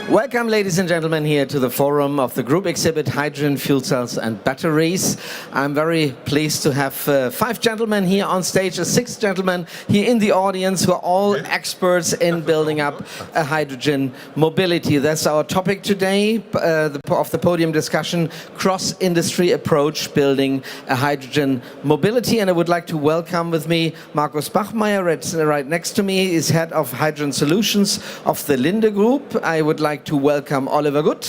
Welcome, ladies and gentlemen, here to the forum of the group exhibit Hydrogen, Fuel Cells and Batteries. I'm very pleased to have 5 gentlemen here on stage, a 6th gentleman here in the audience who are all experts in building up a hydrogen mobility. That's our topic today of the podium discussion, cross-industry approach building a hydrogen mobility. And I would like to welcome with me Markus Bachmeier, right next to me, is head of hydrogen solutions of the Linde group. I would like to welcome Oliver Gutt,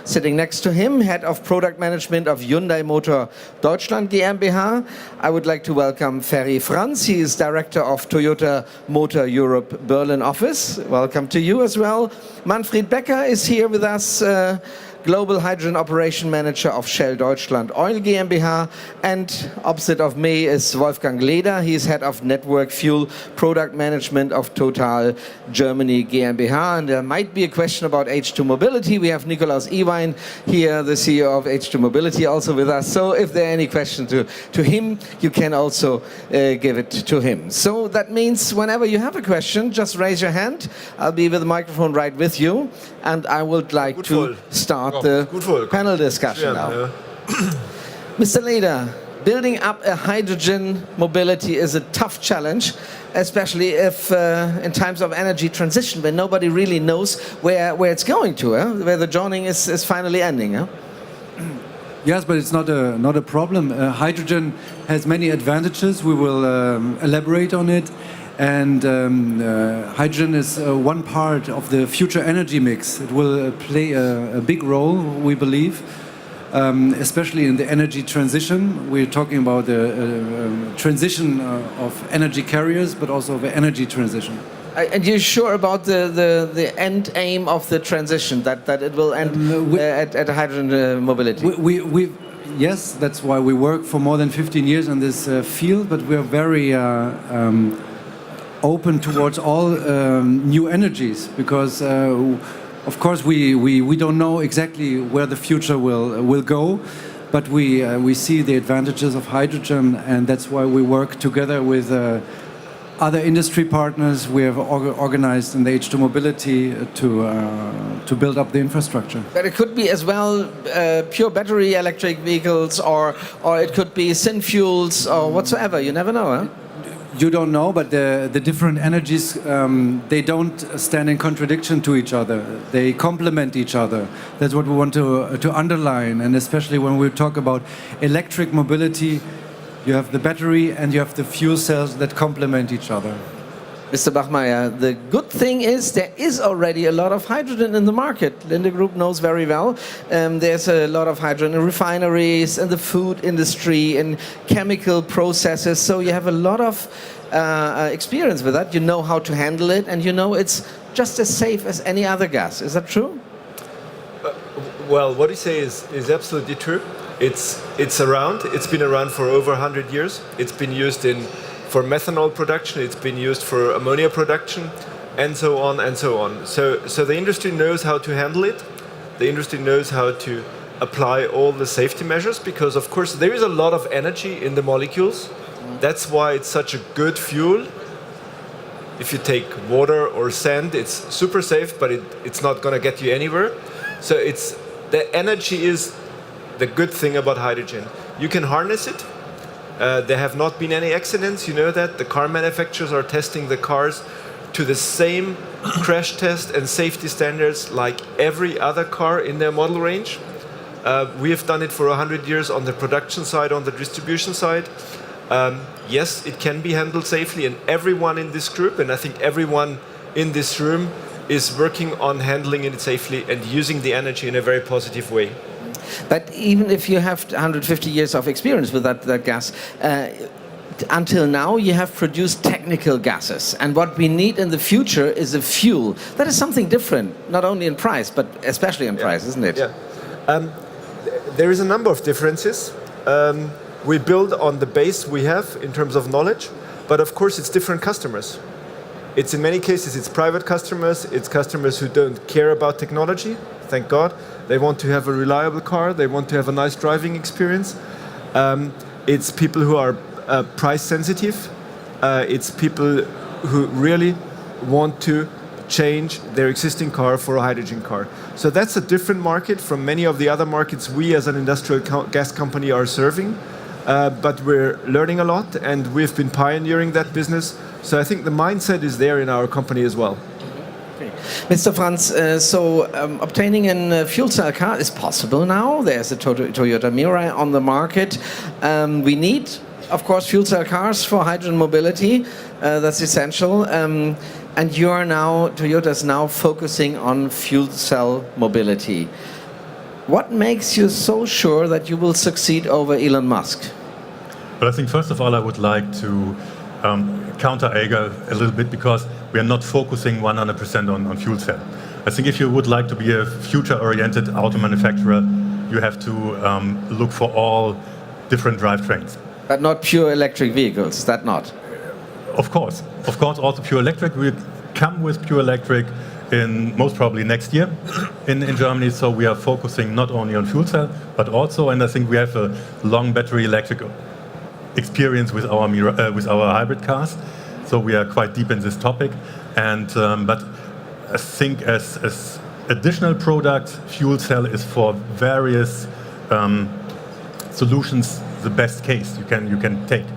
sitting next to him, Head of Product Management of Hyundai Motor Deutschland GmbH. I would like to welcome Ferry Franz. He is Director of Toyota Motor Europe Berlin office. Welcome to you as well. Manfred Becker is here with us, Global Hydrogen Operation Manager of Shell Deutschland Oil GmbH, and opposite of me is Wolfgang Linde. He's Head of Network Fuel Product Management of Total Germany GmbH. And there might be a question about H2 Mobility. We have Nikolaus Ewein here, the CEO of H2 Mobility, also with us. So if there are any questions to him, you can also give it to him. So that means whenever you have a question, just raise your hand. I'll be with the microphone right with you. And I would like to start the panel discussion now. Mr. Linde, building up a hydrogen mobility is a tough challenge, especially if in times of energy transition, when nobody really knows where it's going to, where the joining is finally ending. Yes, but it's not a problem. Hydrogen has many advantages. We will elaborate on it. And hydrogen is one part of the future energy mix. It will play a big role, we believe, especially in the energy transition. We're talking about the transition of energy carriers, but also the energy transition. And you're sure about the end aim of the transition, that it will end at hydrogen mobility? Yes, that's why we work for more than 15 years in this field, but we are very open towards all new energies, because of course we don't know exactly where the future will go, but we see the advantages of hydrogen, and that's why we work together with other industry partners. We have organized in the H2 Mobility to build up the infrastructure. But it could be as well pure battery electric vehicles, or it could be syn fuels or whatsoever. You never know, huh? You don't know, but the different energies, they don't stand in contradiction to each other. They complement each other. That's what we want to underline. And especially when we talk about electric mobility, you have the battery and you have the fuel cells that complement each other. Mr. Bachmeier, the good thing is there is already a lot of hydrogen in the market. Linde Group knows very well. There's a lot of hydrogen in refineries, in the food industry, in chemical processes. So you have a lot of experience with that. You know how to handle it, and you know it's just as safe as any other gas. Is that true? Well, what you say is absolutely true. It's around. It's been around for over 100 years. It's been used for methanol production, it's been used for ammonia production, and so on and so on. So the industry knows how to handle it. The industry knows how to apply all the safety measures, because of course there is a lot of energy in the molecules. That's why it's such a good fuel. If you take water or sand, it's super safe, but it's not going to get you anywhere. So the energy is the good thing about hydrogen. You can harness it. There have not been any accidents, you know that. The car manufacturers are testing the cars to the same crash test and safety standards like every other car in their model range. We have done it for 100 years on the production side, on the distribution side. Yes, it can be handled safely, and everyone in this group, and I think everyone in this room, is working on handling it safely and using the energy in a very positive way. But even if you have 150 years of experience with that gas, until now you have produced technical gases. And what we need in the future is a fuel. That is something different, not only in price, but especially in price, isn't it? Yeah. There is a number of differences. We build on the base we have in terms of knowledge, but of course it's different customers. In many cases it's private customers, it's customers who don't care about technology, thank God. They want to have a reliable car, they want to have a nice driving experience. It's people who are price sensitive. It's people who really want to change their existing car for a hydrogen car. So that's a different market from many of the other markets we as an industrial gas company are serving. But we're learning a lot, and we've been pioneering that business. So I think the mindset is there in our company as well. Okay. Mr. Franz, obtaining a fuel cell car is possible now. There's a Toyota Mirai on the market. We need, of course, fuel cell cars for hydrogen mobility. That's essential. And Toyota's now focusing on fuel cell mobility. What makes you so sure that you will succeed over Elon Musk? Well, I think first of all I would like to counter Ager a little bit, because we are not focusing 100% on fuel cell. I think if you would like to be a future-oriented auto manufacturer, you have to look for all different drivetrains. But not pure electric vehicles, that not? Of course, also pure electric. We come with pure electric in most probably next year in Germany. So we are focusing not only on fuel cell, but also, and I think we have a long battery electric experience with our hybrid cars. So we are quite deep in this topic. And but I think as additional product, fuel cell is for various solutions the best case you can take.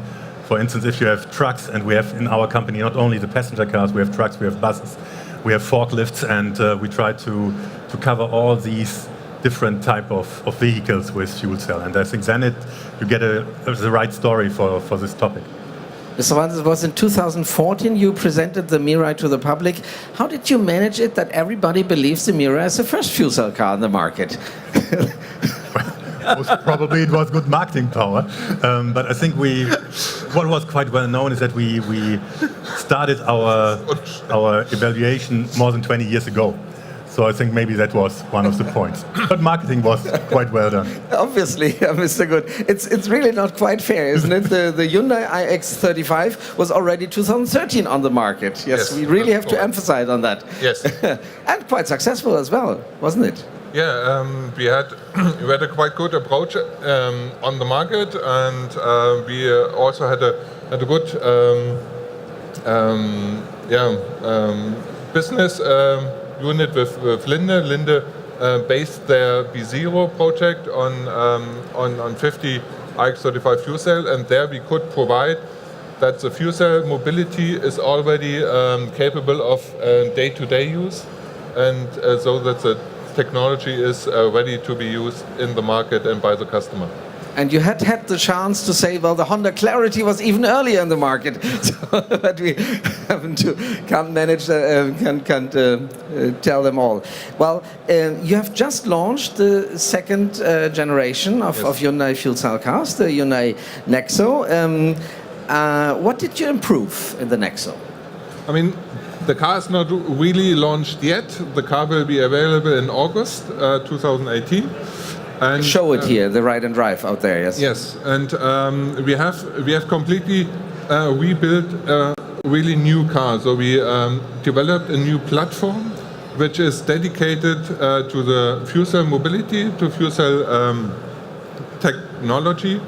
For instance, if you have trucks, and we have in our company not only the passenger cars, we have trucks, we have buses, we have forklifts, and we try to cover all these different type of vehicles with fuel cell. And I think then you get the right story for this topic. Mr. Franz, it was in 2014 you presented the Mirai to the public. How did you manage it that everybody believes the Mirai is the first fuel cell car in the market? Most probably it was good marketing power, but I think what was quite well known is that we started our evaluation more than 20 years ago. So I think maybe that was one of the points. But marketing was quite well done. Obviously, Mr. Gutt. It's really not quite fair, isn't it? The Hyundai iX35 was already 2013 on the market. Yes, we really have to emphasize on that. Yes. And quite successful as well, wasn't it? Yeah, we had a quite good approach on the market, and we also had a good business unit with Linde. Linde based their B0 project on 50 iX35 fuel cell, and there we could provide that the fuel cell mobility is already capable of day-to-day use, and so that the technology is ready to be used in the market and by the customer. And you had the chance to say, well, the Honda Clarity was even earlier in the market, so that we can't tell them all. Well, you have just launched the second generation of Hyundai fuel cell cars, the Hyundai Nexo. What did you improve in the Nexo? I mean, the car is not really launched yet. The car will be available in August 2018. And, show it here, the ride and drive out there. Yes. Yes, and we have completely rebuilt a really new car. So we developed a new platform which is dedicated to the fuel cell mobility, to fuel cell technology,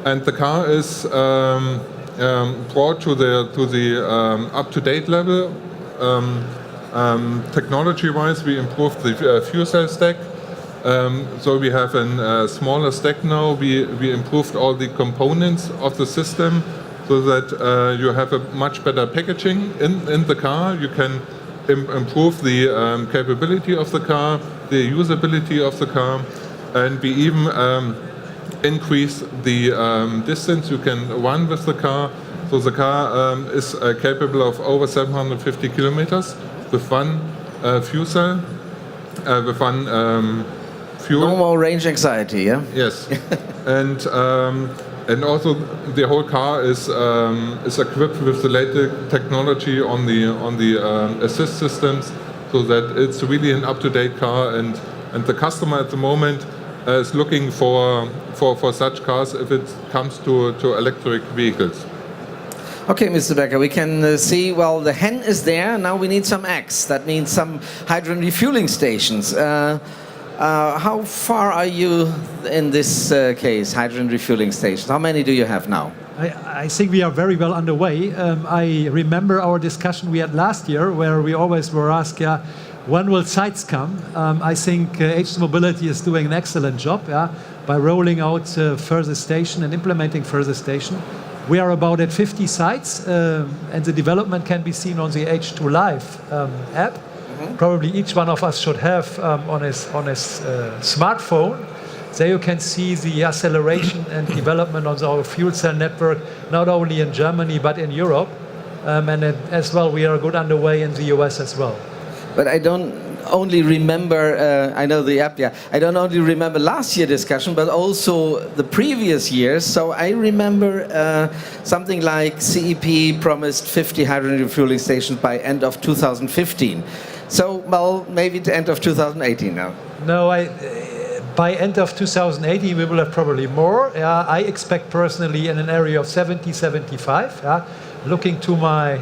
and the car is brought to the up-to-date level. Technology-wise, we improved the fuel cell stack. So we have a smaller stack now. We improved all the components of the system so that you have a much better packaging in the car. You can improve the capability of the car, the usability of the car, and we even increase the distance you can run with the car. So the car is capable of over 750 kilometers with one fuel cell, with one fuel. No more range anxiety, yeah? Yes. And also the whole car is equipped with the latest technology on the assist systems, so that it's really an up-to-date car, and the customer at the moment is looking for such cars if it comes to electric vehicles. Okay, Mr. Becker, we can see, well, the hen is there. Now we need some eggs. That means some hydrogen refueling stations. How far are you in this case, hydrogen refueling stations? How many do you have now? I think we are very well underway. I remember our discussion we had last year where we always were asked, when will sites come? I think H Mobility is doing an excellent job by rolling out further station and implementing further station. We are about at 50 sites, and the development can be seen on the H2 Live app. Mm-hmm. Probably each one of us should have on his smartphone. There you can see the acceleration and development of our fuel cell network, not only in Germany but in Europe, and as well we are good underway in the US as well. But I don't only remember, I know the app, I don't only remember last year's discussion, but also the previous years. So I remember something like CEP promised 50 hydrogen refueling stations by end of 2015. So, well, maybe the end of 2018 now. No, by end of 2018 we will have probably more. I expect personally in an area of 70, 75. Looking to my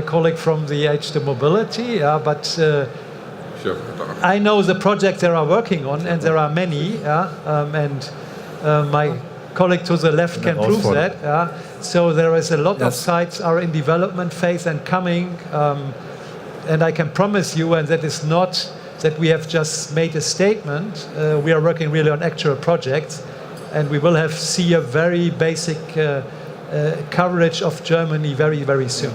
colleague from the H2 Mobility, but I know the projects they are working on, and there are many, and my colleague to the left can prove that. So there is a lot of sites are in development phase and coming, and I can promise you, and that is not that we have just made a statement. We are working really on actual projects, and we will see a very basic coverage of Germany very, very soon.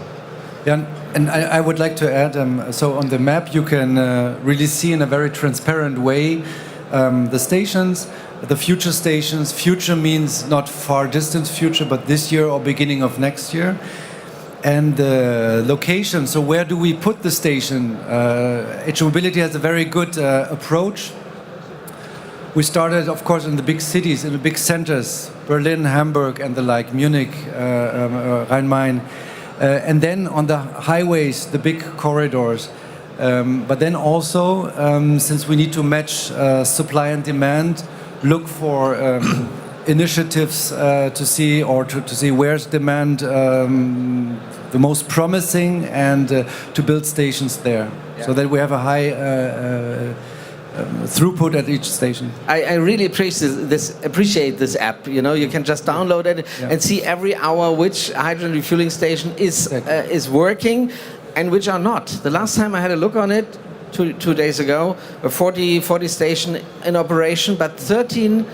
Yeah, and I would like to add, so on the map you can really see in a very transparent way the stations, the future stations. Future means not far distance future, but this year or beginning of next year. And the location, so where do we put the station? H Mobility has a very good approach. We started, of course, in the big cities, in the big centers, Berlin, Hamburg, and the like, Munich, Rhein-Main. And then on the highways, the big corridors. But then also, since we need to match supply and demand, look for initiatives to see where's demand the most promising, and to build stations there, so that we have a high throughput at each station. I really appreciate this app. You know, you can just download it and see every hour which hydrogen refueling station is working and which are not. The last time I had a look on it, two days ago, a 40 station in operation, but 13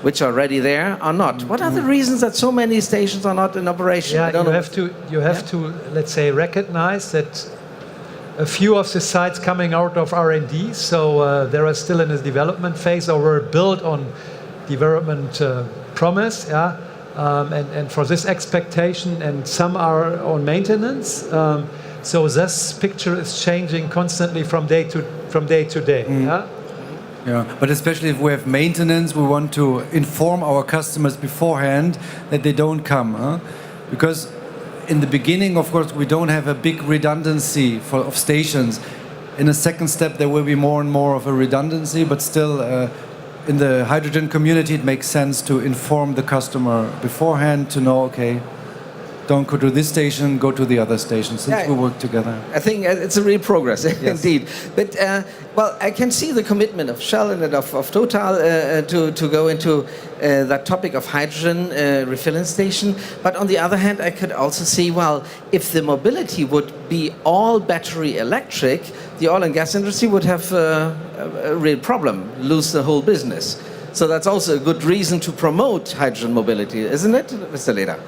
which are already there are not. What are the reasons that so many stations are not in operation? You have to let's say recognize that a few of the sites coming out of R&D, so they are still in the development phase or were built on development promise, and for this expectation, and some are on maintenance. So this picture is changing constantly from day to day. Yeah, but especially if we have maintenance, we want to inform our customers beforehand that they don't come, because in the beginning, of course, we don't have a big redundancy of stations. In a second step, there will be more and more of a redundancy, but still, in the hydrogen community, it makes sense to inform the customer beforehand to know, okay, don't go to this station, go to the other station, since we work together. I think it's a real progress, indeed. But, well, I can see the commitment of Shell and of Total to go into that topic of hydrogen refilling station. But on the other hand, I could also see, well, if the mobility would be all battery electric, the oil and gas industry would have a real problem, lose the whole business. So that's also a good reason to promote hydrogen mobility, isn't it, Mr. Leder?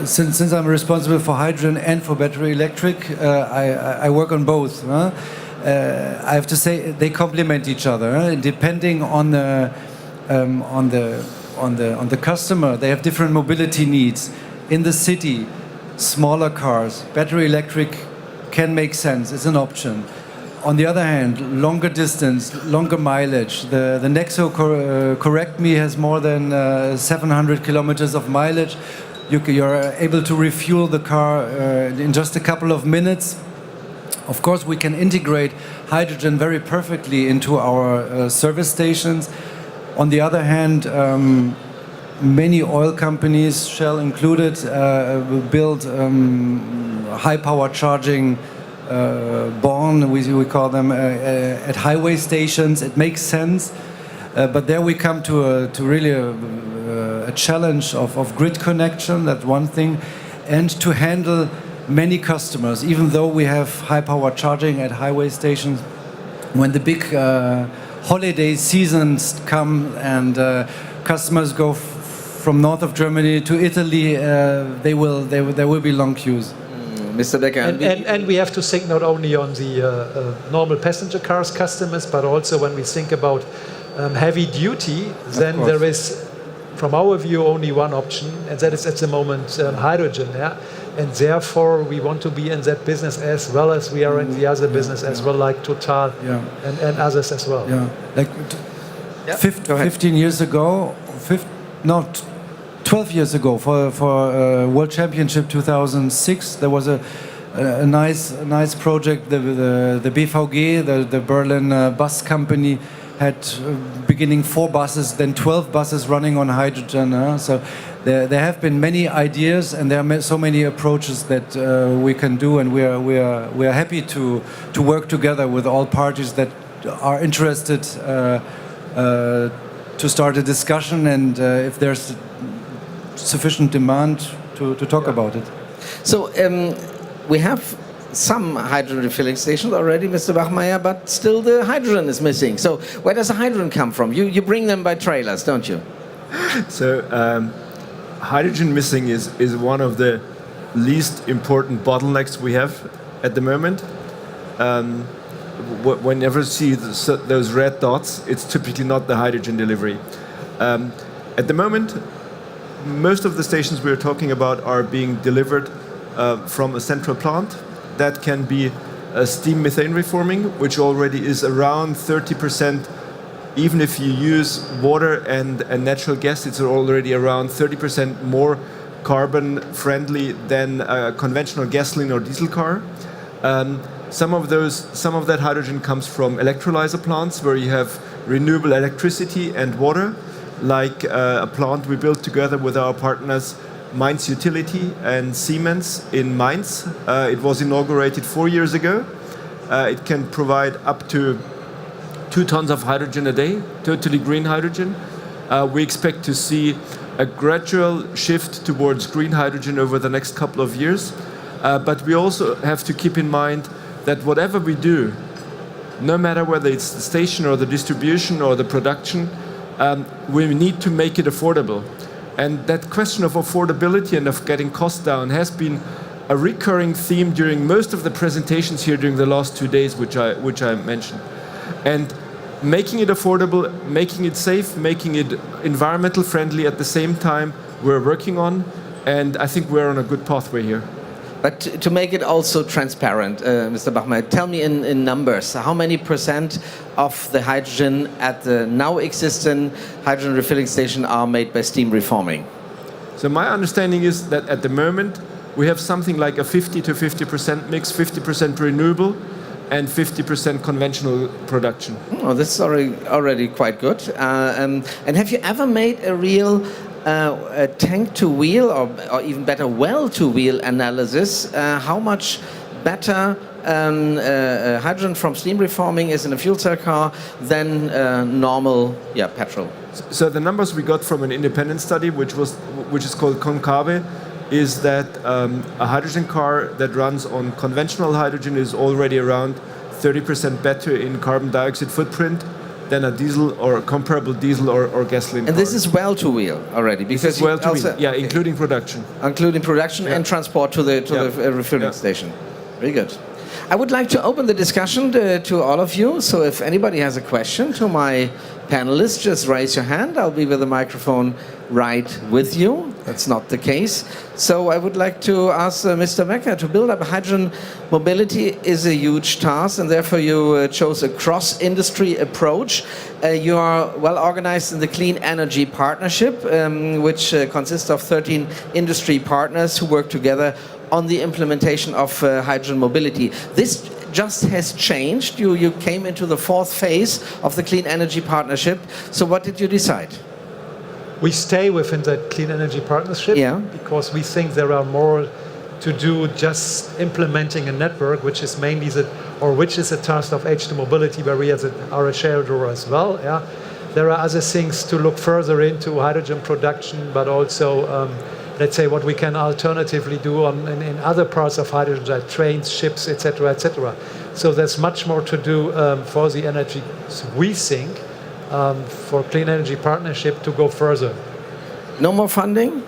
Since I'm responsible for hydrogen and for battery electric, I work on both. I have to say they complement each other. Depending on the customer, they have different mobility needs. In the city, smaller cars, battery electric can make sense. It's an option. On the other hand, longer distance, longer mileage. The Nexo, correct me, has more than 700 kilometers of mileage. You're able to refuel the car in just a couple of minutes. Of course, we can integrate hydrogen very perfectly into our service stations. On the other hand, many oil companies, Shell included, build high-power charging born, we call them, at highway stations. It makes sense, but there we come to really a challenge of grid connection, that's one thing, and to handle many customers. Even though we have high power charging at highway stations, when the big holiday seasons come and customers go from north of Germany to Italy, there will be long queues. Mr. Becker. And we have to think not only on the normal passenger cars customers, but also when we think about heavy duty, then there is, from our view, only one option, and that is at the moment hydrogen. Yeah? And therefore, we want to be in that business as well as we are in the other business as well, like Total and others as well. Yeah, like 15 years ago, 12 years ago, for World Championship 2006, there was a nice project. The BVG, the Berlin bus company, had beginning 4 buses, then 12 buses running on hydrogen. So there have been many ideas, and there are so many approaches that we can do, and we are happy to work together with all parties that are interested to start a discussion, and if there's sufficient demand to talk about it. So we have some hydrogen refilling stations already, Mr. Bachmeier, but still the hydrogen is missing. So where does the hydrogen come from? You bring them by trailers, don't you? So hydrogen missing is one of the least important bottlenecks we have at the moment. Whenever you see those red dots, it's typically not the hydrogen delivery. At the moment, most of the stations we're talking about are being delivered from a central plant. That can be steam methane reforming, which already is around 30%. Even if you use water and natural gas, it's already around 30% more carbon friendly than a conventional gasoline or diesel car. Some of that hydrogen comes from electrolyzer plants where you have renewable electricity and water, like a plant we built together with our partners Mainz Utility and Siemens in Mainz. It was inaugurated 4 years ago. It can provide up to 2 tons of hydrogen a day, totally green hydrogen. We expect to see a gradual shift towards green hydrogen over the next couple of years. But we also have to keep in mind that whatever we do, no matter whether it's the station or the distribution or the production, we need to make it affordable. And that question of affordability and of getting costs down has been a recurring theme during most of the presentations here during the last 2 days, which I mentioned. And making it affordable, making it safe, making it environmental friendly at the same time, we're working on, and I think we're on a good pathway here. But to make it also transparent, Mr. Bachmeier, tell me in numbers, how many % of the hydrogen at the now existing hydrogen refilling station are made by steam reforming? So my understanding is that at the moment we have something like a 50 to 50% mix, 50% renewable and 50% conventional production. Oh, this is already quite good. And have you ever made a real a tank-to-wheel, or even better, well-to-wheel analysis? How much better hydrogen from steam reforming is in a fuel cell car than normal petrol? So the numbers we got from an independent study, which is called Concave, is that a hydrogen car that runs on conventional hydrogen is already around 30% better in carbon dioxide footprint than a diesel or a comparable diesel or gasoline and car. This is well-to-wheel already? Because this is well-to-wheel, yeah, including production. Including production and transport to the refilling station. Very good. I would like to open the discussion to all of you. So if anybody has a question to my panelists, just raise your hand. I'll be with the microphone right with you. That's not the case. So I would like to ask Mr. Becker, to build up hydrogen mobility is a huge task, and therefore you chose a cross-industry approach. You are well organized in the Clean Energy Partnership, which consists of 13 industry partners who work together on the implementation of hydrogen mobility. This just has changed. You came into the 4th phase of the Clean Energy Partnership. So what did you decide? We stay within that Clean Energy Partnership because we think there are more to do just implementing a network, which is mainly which is a task of H2 Mobility, where we are a shareholder as well. Yeah? There are other things to look further into, hydrogen production, but also, let's say, what we can alternatively do in other parts of hydrogen, like trains, ships, etc., etc. So there's much more to do for the energy, we think, for Clean Energy Partnership to go further. No more funding?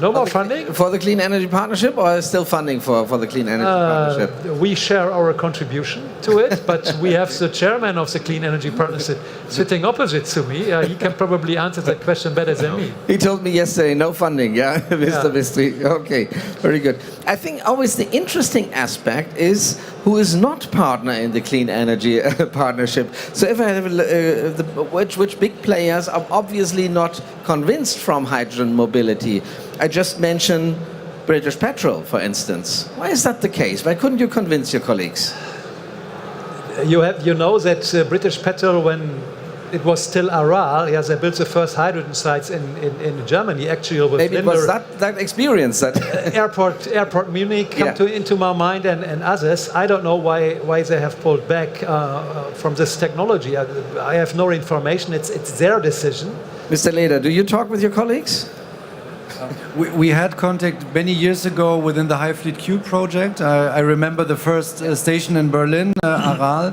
No more funding? For the Clean Energy Partnership, or still funding for the Clean Energy Partnership? We share our contribution to it, but we have the chairman of the Clean Energy Partnership sitting opposite to me. He can probably answer that question better than me. He told me yesterday, no funding, yeah, Mr. Mistry. Okay, very good. I think always the interesting aspect is who is not partner in the Clean Energy Partnership. So if I have which big players are obviously not convinced from hydrogen mobility. I just mentioned British Petrol, for instance. Why is that the case? Why couldn't you convince your colleagues? You know that British Petrol, when it was still Aral, they built the first hydrogen sites in Germany, actually with Maybe Linde. it was that experience that Airport Munich come into my mind, and others. I don't know why they have pulled back from this technology. I have no information. It's their decision. Mr. Leder, do you talk with your colleagues? We had contact many years ago within the High Fleet Q project. I remember the first station in Berlin, Aral.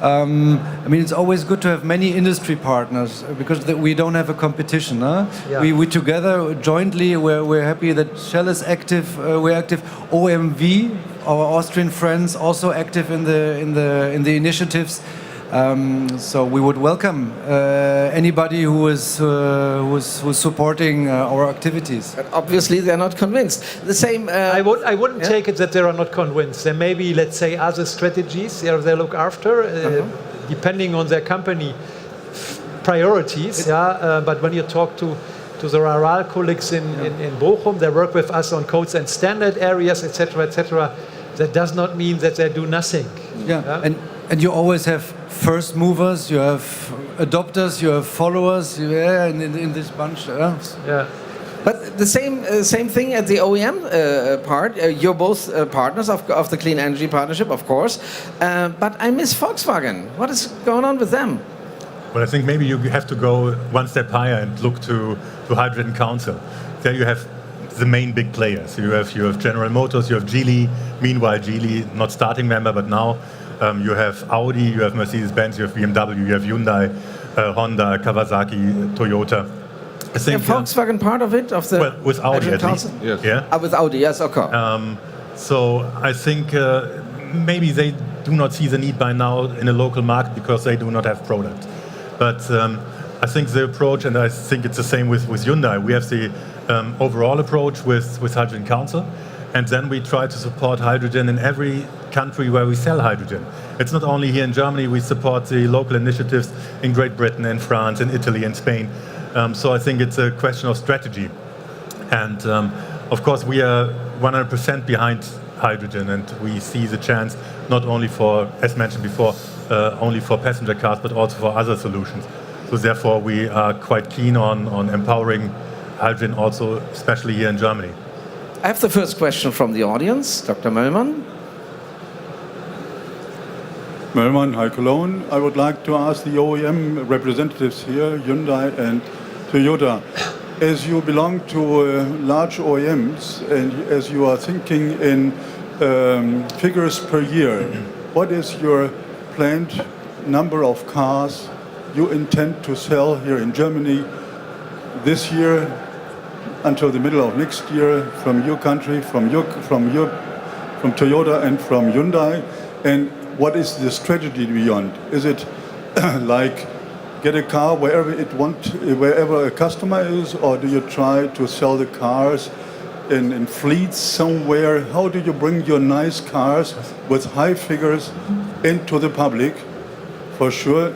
I mean, it's always good to have many industry partners because we don't have a competition. Huh? Yeah. We together jointly we're happy that Shell is active. We're active. OMV, our Austrian friends, also active in the initiatives. So we would welcome anybody who is supporting our activities. But obviously, they're not convinced. The same. I wouldn't take it that they are not convinced. There may be, let's say, other strategies they look after, depending on their company priorities. But when you talk to the Aral colleagues in Bochum, they work with us on codes and standard areas, etc., etc. That does not mean that they do nothing. And you always have first movers, you have adopters, you have followers, in this bunch. But the same thing at the OEM part. You're both partners of the Clean Energy Partnership, of course. But I miss Volkswagen. What is going on with them? Well, I think maybe you have to go one step higher and look to Hydrogen Council. There you have the main big players. You have General Motors, you have Geely. Meanwhile, Geely not starting member, but now. You have Audi, you have Mercedes-Benz, you have BMW, you have Hyundai, Honda, Kawasaki, Toyota. I think Volkswagen part of it? Well, with Audi at least. Yes. Yeah. With Audi, yes, okay. So I think maybe they do not see the need by now in a local market because they do not have product. But I think the approach, and I think it's the same with Hyundai, we have the overall approach with Hydrogen Council. And then we try to support hydrogen in every country where we sell hydrogen. It's not only here in Germany, we support the local initiatives in Great Britain, in France, in Italy, in Spain. So I think it's a question of strategy. And of course, we are 100% behind hydrogen, and we see the chance not only for, as mentioned before, only for passenger cars, but also for other solutions. So therefore, we are quite keen on empowering hydrogen also, especially here in Germany. I have the first question from the audience, Dr. Möllmann. Möllmann, hi Cologne. I would like to ask the OEM representatives here, Hyundai and Toyota, as you belong to large OEMs and as you are thinking in figures per year, what is your planned number of cars you intend to sell here in Germany this year until the middle of next year from your country, from Toyota and from Hyundai, and what is the strategy beyond? Is it like get a car wherever a customer is, or do you try to sell the cars in fleets somewhere? How do you bring your nice cars with high figures into the public? For sure,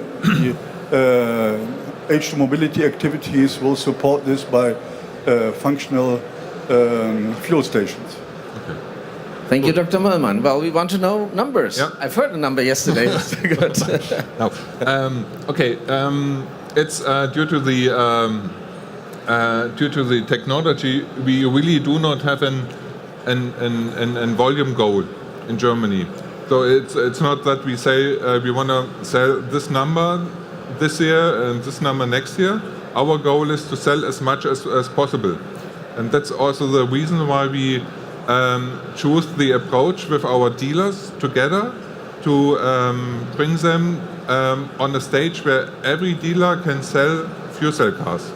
H2 mobility activities will support this by functional fuel stations. Okay. Thank you, Dr. Möllmann. Well, we want to know numbers. Yeah. I've heard a number yesterday. Good. No. It's due to the technology. We really do not have an volume goal in Germany. So it's not that we say we want to sell this number this year and this number next year. Our goal is to sell as much as possible. And that's also the reason why we choose the approach with our dealers together to bring them on a stage where every dealer can sell fuel cell cars.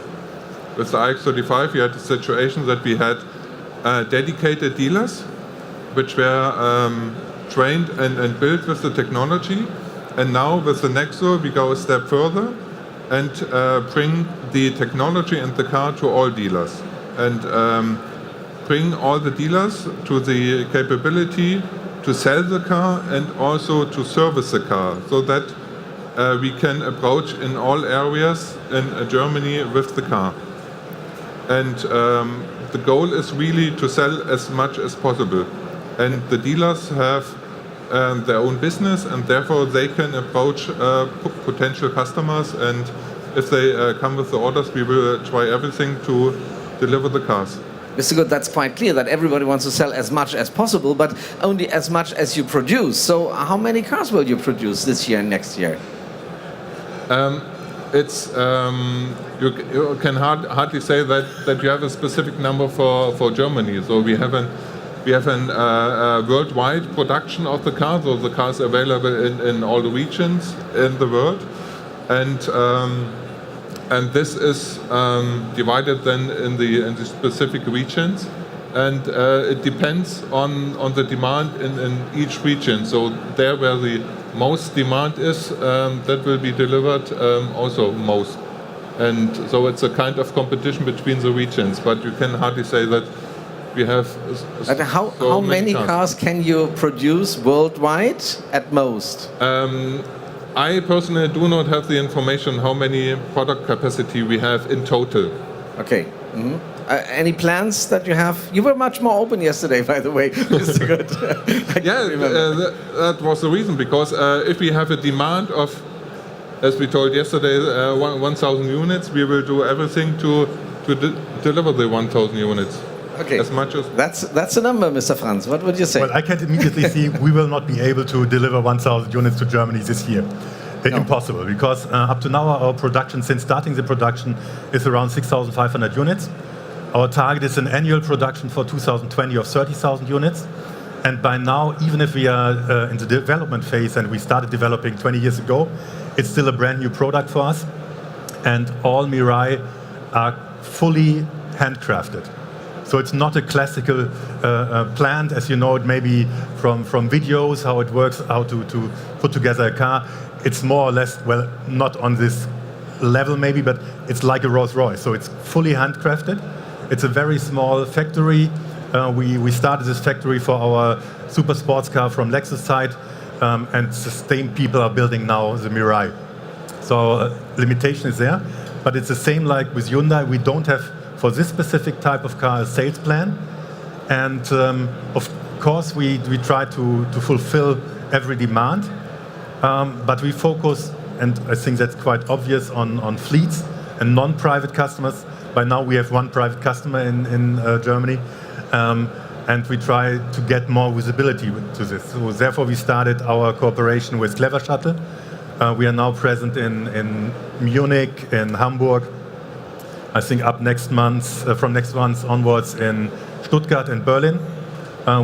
With the iX35, we had the situation that we had dedicated dealers which were trained and built with the technology. And now with the Nexo, we go a step further and bring the technology and the car to all dealers. And bring all the dealers to the capability to sell the car and also to service the car, so that we can approach in all areas in Germany with the car. And the goal is really to sell as much as possible. And the dealers have their own business, and therefore they can approach potential customers, and if they come with the orders, we will try everything to deliver the cars. Mr. Gutt, that's quite clear that everybody wants to sell as much as possible, but only as much as you produce. So how many cars will you produce this year and next year? You can hardly say that you have a specific number for Germany. So we have a worldwide production of the cars. So the cars are available in all the regions in the world, and this is divided then in the specific regions, and it depends on the demand in each region. So there where the most demand is, that will be delivered also most. And so it's a kind of competition between the regions, but you can hardly say that we have how many cars can you produce worldwide at most? I personally do not have the information how many product capacity we have in total. Okay. Mm-hmm. Any plans that you have? You were much more open yesterday, by the way, Mr. Gutt. That was the reason, because if we have a demand of, as we told yesterday, 1,000 units, we will do everything to deliver the 1,000 units. Okay. As much as that's a number, Mr. Franz. What would you say? Well, I can immediately see we will not be able to deliver 1,000 units to Germany this year. No. Impossible, because up to now our production, since starting the production, is around 6,500 units. Our target is an annual production for 2020 of 30,000 units. And by now, even if we are in the development phase and we started developing 20 years ago, it's still a brand new product for us. And all Mirai are fully handcrafted. So it's not a classical plant, as you know it maybe from videos, how it works, how to put together a car. It's more or less, well, not on this level maybe, but it's like a Rolls-Royce. So it's fully handcrafted. It's a very small factory. We started this factory for our super sports car from Lexus side, and the same people are building now the Mirai. So limitation is there, but it's the same like with Hyundai. We don't have, for this specific type of car, a sales plan. And of course, we try to fulfill every demand, but we focus, and I think that's quite obvious, on fleets and non-private customers. By now we have one private customer in Germany, and we try to get more visibility to this. So therefore we started our cooperation with Clever Shuttle. We are now present in Munich, in Hamburg, I think up next month, from next month onwards in Stuttgart and Berlin,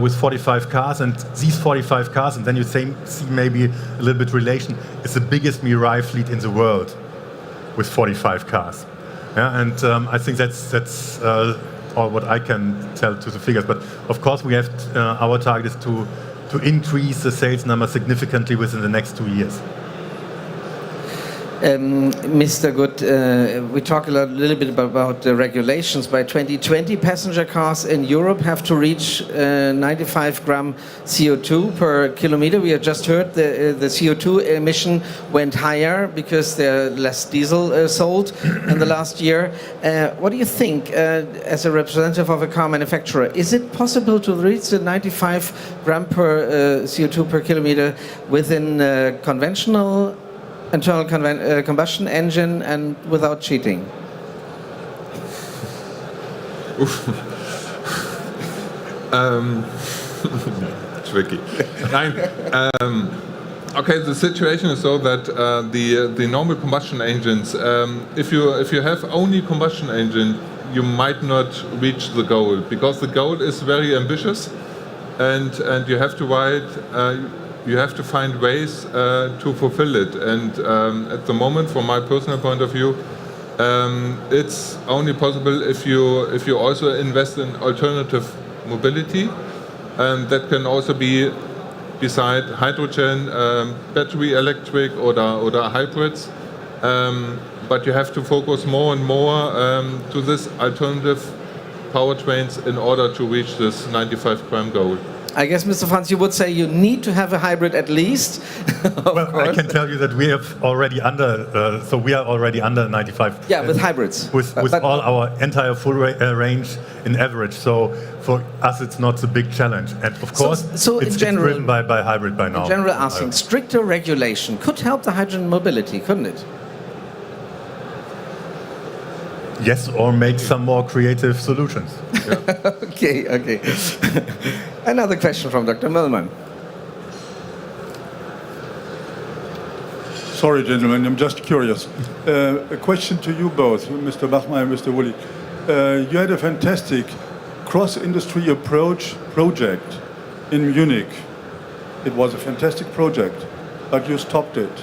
with 45 cars. And these 45 cars, and then you see maybe a little bit relation, is the biggest Mirai fleet in the world with 45 cars. Yeah, and I think that's all what I can tell to the figures. But of course, we have our target is to increase the sales number significantly within the next 2 years. Mr. Gutt, we talk a little bit about the regulations. By 2020, passenger cars in Europe have to reach 95 gram CO2 per kilometer. We have just heard the CO2 emission went higher because there are less diesel sold in the last year. What do you think, as a representative of a car manufacturer, is it possible to reach the 95 gram per CO2 per kilometer within conventional internal combustion engine and without cheating? Tricky. Okay, the situation is so that the normal combustion engines, if you have only combustion engine, you might not reach the goal, because the goal is very ambitious, and you have to find ways to fulfill it. And at the moment, from my personal point of view, it's only possible if you also invest in alternative mobility, and that can also be beside hydrogen, battery electric or hybrids. But you have to focus more and more to this alternative powertrains in order to reach this 95 gram goal. I guess, Mr. Franz, you would say you need to have a hybrid at least. Well, I can tell you that we have already we are already under 95. Yeah, with hybrids. With all our entire full range in average. So for us, it's not a big challenge. And of course, it's driven by hybrid by now. In general, asking, stricter regulation could help the hydrogen mobility, couldn't it? Yes, or make some more creative solutions. Yeah. Okay. Another question from Dr. Millman. Sorry, gentlemen, I'm just curious. A question to you both, Mr. Bachmeier and Mr. Woolley. You had a fantastic cross-industry approach project in Munich. It was a fantastic project, but you stopped it.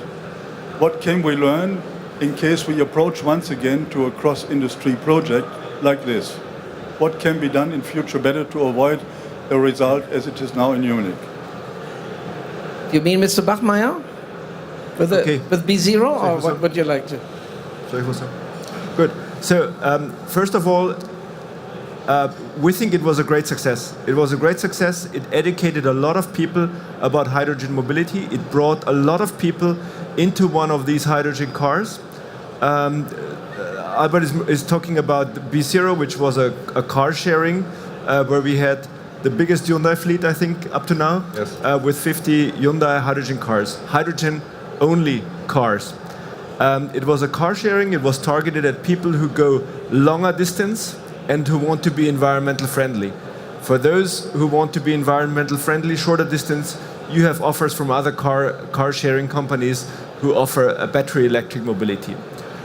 What can we learn in case we approach once again to a cross-industry project like this? What can be done in future better to avoid a result as it is now in Munich? You mean Mr. Bachmeier? With B0, or what would you like to? Good. So, first of all, we think it was a great success. It was a great success. It educated a lot of people about hydrogen mobility. It brought a lot of people into one of these hydrogen cars. Albert is talking about B0, which was a car sharing where we had the biggest Hyundai fleet, I think, up to now, yes. With 50 Hyundai hydrogen cars, hydrogen-only cars. It was a car sharing. It was targeted at people who go longer distance and who want to be environmental friendly. For those who want to be environmental friendly, shorter distance, you have offers from other car sharing companies who offer a battery electric mobility.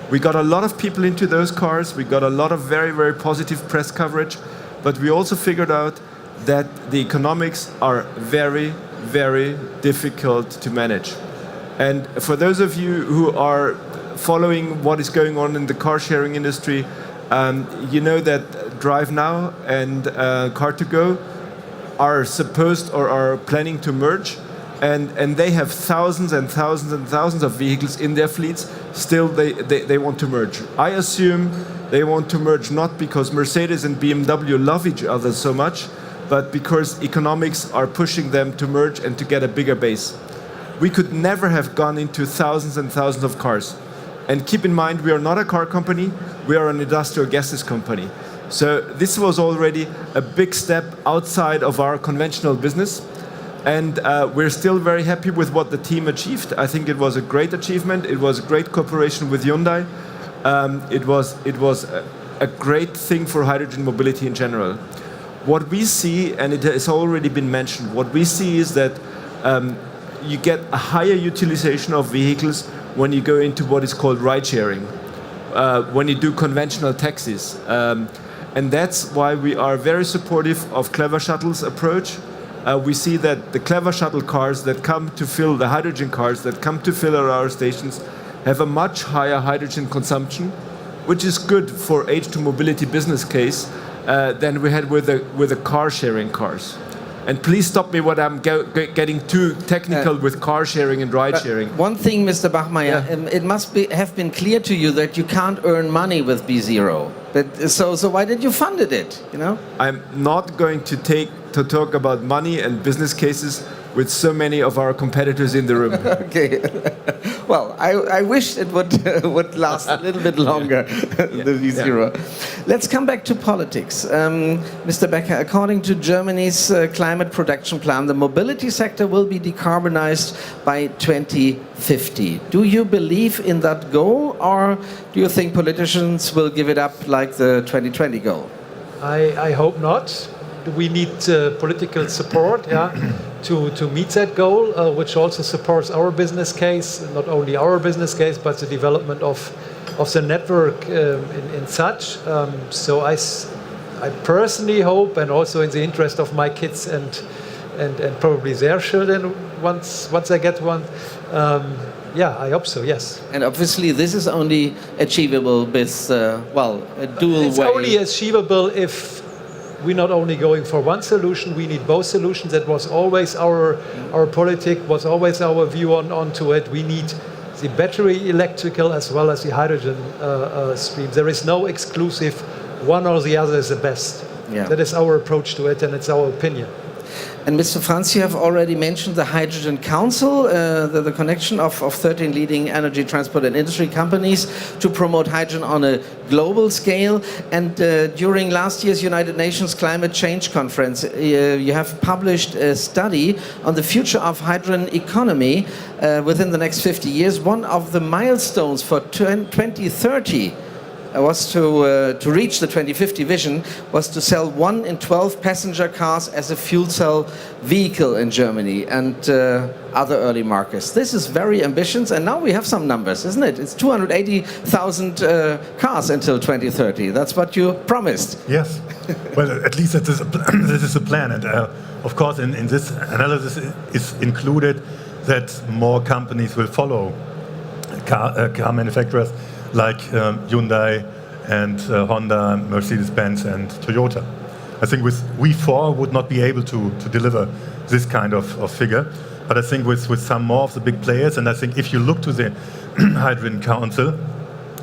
We got a lot of people into those cars. We got a lot of very, very positive press coverage, but we also figured out that the economics are very, very difficult to manage. And for those of you who are following what is going on in the car sharing industry, you know that Drive Now and Car2Go are supposed or are planning to merge, and they have thousands and thousands and thousands of vehicles in their fleets. Still, they want to merge. I assume they want to merge not because Mercedes and BMW love each other so much, but because economics are pushing them to merge and to get a bigger base. We could never have gone into thousands and thousands of cars. And keep in mind, we are not a car company, we are an industrial gases company. So this was already a big step outside of our conventional business. And we're still very happy with what the team achieved. I think it was a great achievement. It was a great cooperation with Hyundai. It was a great thing for hydrogen mobility in general. What we see, and it has already been mentioned, what we see is that you get a higher utilization of vehicles when you go into what is called ride sharing, when you do conventional taxis. And that's why we are very supportive of Clever Shuttle's approach. We see that the Clever Shuttle cars that come to fill, the hydrogen cars that come to fill our stations, have a much higher hydrogen consumption, which is good for H2 mobility business case than we had with the car sharing cars. And please stop me when I'm getting too technical with car sharing and ride sharing. One thing, Mr. Bachmeier, it must have been clear to you that you can't earn money with B0. But so why did you fund it? You know? I'm not going to talk about money and business cases with so many of our competitors in the room. Okay. Well, I wish it would last a little bit longer, the B0. Yeah. Let's come back to politics. Mr. Becker, according to Germany's climate production plan, the mobility sector will be decarbonized by 2050. Do you believe in that goal, or do you think politicians will give it up like the 2020 goal? I hope not. we need political support, to meet that goal, which also supports our business case, not only our business case, but the development of the network in such. So I personally hope, and also in the interest of my kids and probably their children, once I get one, I hope so, yes. And obviously this is only achievable with, a dual way. It's only achievable if we're not only going for one solution, we need both solutions. That was always our politic, was always our view onto it. We need the battery electrical as well as the hydrogen stream. There is no exclusive, one or the other is the best. Yeah. That is our approach to it, and it's our opinion. And Mr. Franz, you have already mentioned the Hydrogen Council, the connection of 13 leading energy, transport and industry companies to promote hydrogen on a global scale. And during last year's United Nations Climate Change Conference, you have published a study on the future of hydrogen economy within the next 50 years. One of the milestones for 2030 was to reach the 2050 vision was to sell 1 in 12 passenger cars as a fuel cell vehicle in Germany and other early markets. This is very ambitious, and now we have some numbers, isn't it? It's 280,000 cars until 2030. That's what you promised. Yes. Well, at least this is a plan, and of course in this analysis is included that more companies will follow car manufacturers like Hyundai and Honda, Mercedes-Benz and Toyota. I think we four would not be able to deliver this kind of figure, but I think with some more of the big players, and I think if you look to the Hydrogen Council,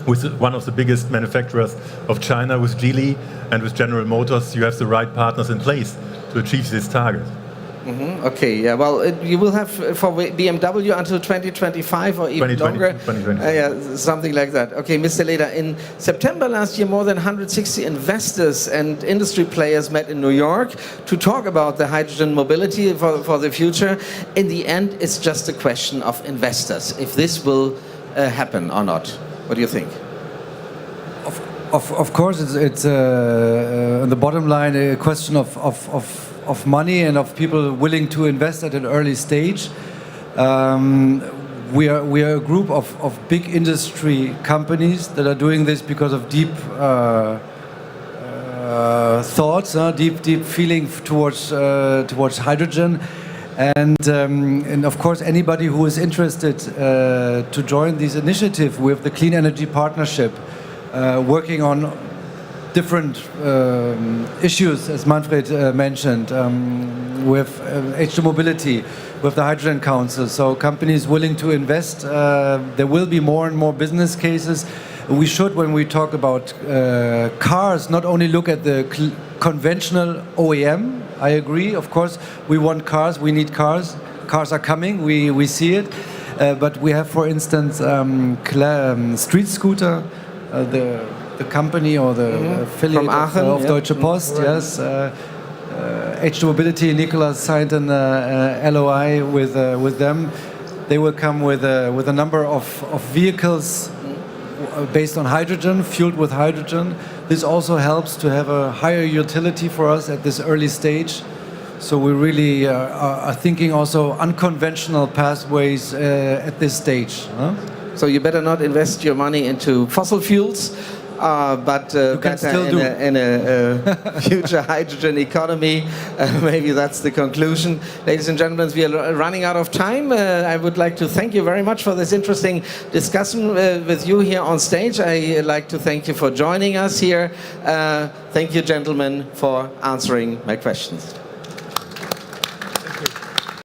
with one of the biggest manufacturers of China, with Geely and with General Motors, you have the right partners in place to achieve this target. Mm-hmm. Okay, yeah, well, you will have for BMW until 2025 or even longer. 2020. Something like that. Okay, Mr. Leder, in September last year, more than 160 investors and industry players met in New York to talk about the hydrogen mobility for the future. In the end, it's just a question of investors, if this will happen or not. What do you think? Of course, it's on the bottom line a question of money and of people willing to invest at an early stage. We are a group of big industry companies that are doing this because of deep thoughts, deep feeling towards hydrogen, and of course anybody who is interested to join this initiative with the Clean Energy Partnership, working on different issues, as Manfred mentioned, with H2 Mobility, with the Hydrogen Council. So companies willing to invest, there will be more and more business cases. We should, when we talk about cars, not only look at the conventional OEM. I agree, of course, we want cars, we need cars. Cars are coming, we see it. But we have, for instance, Street Scooter, the company or the affiliate of Deutsche Post, yes. H2 Mobility, Nicolas signed an LOI with them. They will come with a number of vehicles based on hydrogen, fueled with hydrogen. This also helps to have a higher utility for us at this early stage. So we really are thinking also unconventional pathways at this stage. Huh? So you better not invest your money into fossil fuels, but better in a future hydrogen economy. Maybe that's the conclusion. Ladies and gentlemen, we are running out of time. I would like to thank you very much for this interesting discussion with you here on stage. I like to thank you for joining us here. Thank you, gentlemen, for answering my questions.